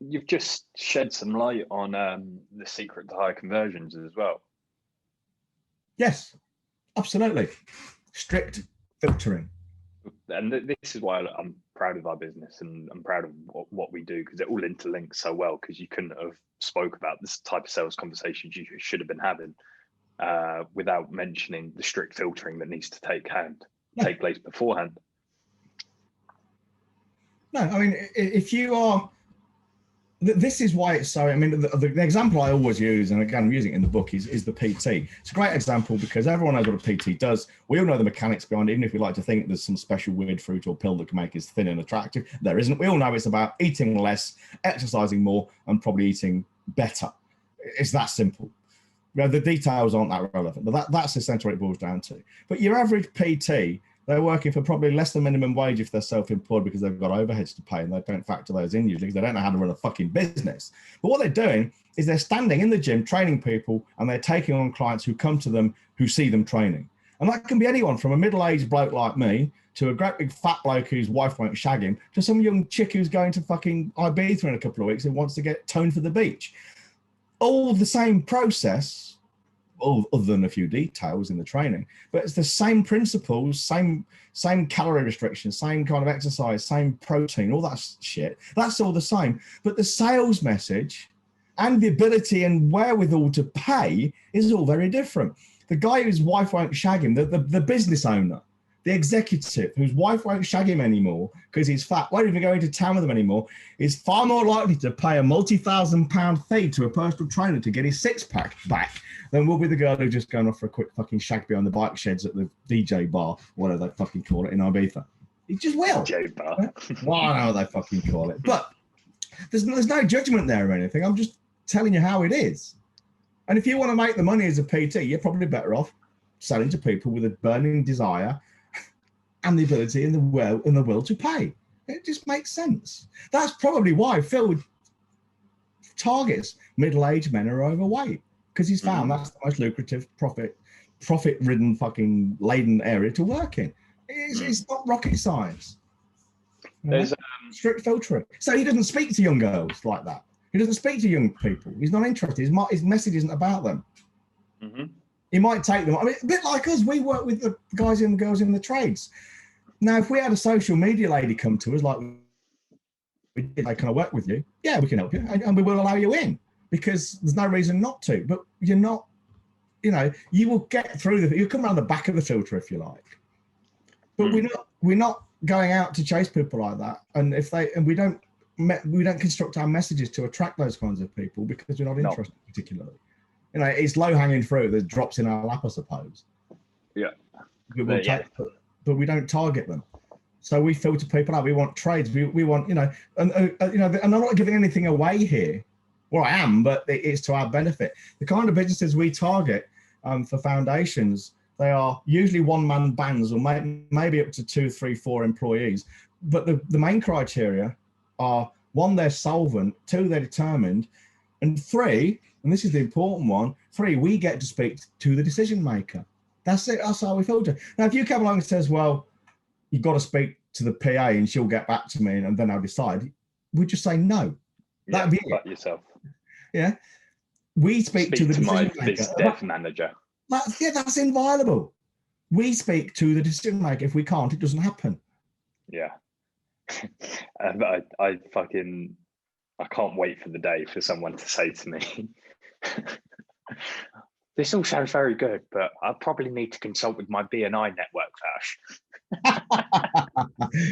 you've just shed some light on the secret to high conversions as well. Yes, absolutely. Strict filtering. And this is why I'm proud of our business, and I'm proud of what we do, because it all interlinks so well, because you couldn't have spoke about this type of sales conversations you should have been having without mentioning the strict filtering that needs to take place beforehand. No, I mean, if you are, this is why it's so, I mean, the example I always use, and again, I'm using it in the book, is the PT. It's a great example because everyone knows what a PT does. We all know the mechanics behind it, even if we like to think there's some special weird fruit or pill that can make us thin and attractive. There isn't. We all know it's about eating less, exercising more, and probably eating better. It's that simple. The details aren't that relevant, but that's essentially what it boils down to. But your average PT, they're working for probably less than minimum wage if they're self-employed, because they've got overheads to pay and they don't factor those in usually because they don't know how to run a fucking business. But what they're doing is they're standing in the gym training people, and they're taking on clients who come to them who see them training. And that can be anyone from a middle-aged bloke like me to a great big fat bloke whose wife won't shag him to some young chick who's going to fucking Ibiza in a couple of weeks and wants to get toned for the beach. All the same process, other than a few details in the training, but it's the same principles, same calorie restrictions, same kind of exercise, same protein, all that shit. That's all the same. But the sales message and the ability and wherewithal to pay is all very different. The guy whose wife won't shag him, the business owner, the executive whose wife won't shag him anymore because he's fat, won't even go into town with him anymore, is far more likely to pay a multi-thousand-pound fee to a personal trainer to get his six-pack back than will be the girl who's just going off for a quick fucking shag behind the bike sheds at the DJ bar, whatever they fucking call it in Ibiza. He just will. DJ bar. Well, I don't know what they fucking call it. But there's no judgment there or anything. I'm just telling you how it is. And if you want to make the money as a PT, you're probably better off selling to people with a burning desire and the ability and the will to pay. It just makes sense. That's probably why Phil targets middle-aged men who are overweight, because he's found that's the most lucrative, profit-ridden, fucking laden area to work in. It's not rocket science. There's strict filtering. So he doesn't speak to young girls like that. He doesn't speak to young people. He's not interested. His message isn't about them. He might take them. I mean, a bit like us, we work with the guys and girls in the trades. Now, if we had a social media lady come to us like, can I work with you? Yeah, we can help you. And we will allow you in, because there's no reason not to. But you're not, you will get through you'll come around the back of the filter if you like. But we're not going out to chase people like that. And we don't construct our messages to attract those kinds of people, because we're not interested particularly. It's low-hanging fruit that drops in our lap, I suppose. Yeah. But we don't target them. So we filter people out. We want trades. We want, and I'm not giving anything away here. Well, I am, but it's to our benefit. The kind of businesses we target for foundations, they are usually one-man bands, or maybe up to 2, 3, 4 employees. But the main criteria are, 1, they're solvent, 2, they're determined, and 3, and this is the important one, 3, we get to speak to the decision maker. That's it. That's how we filter. Now, if you come along and says, well, you've got to speak to the PA and she'll get back to me and then I'll decide, we just say no. That'd be it. Yourself. Yeah. We speak to the decision my maker. dev manager. That's inviolable. We speak to the decision maker. If we can't, it doesn't happen. Yeah. I can't wait for the day for someone to say to me, this all sounds very good, but I probably need to consult with my BNI network first.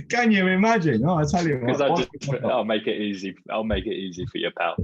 Can you imagine? Oh, I tell you what. Because I'll make it easy. I'll make it easy for you, pal.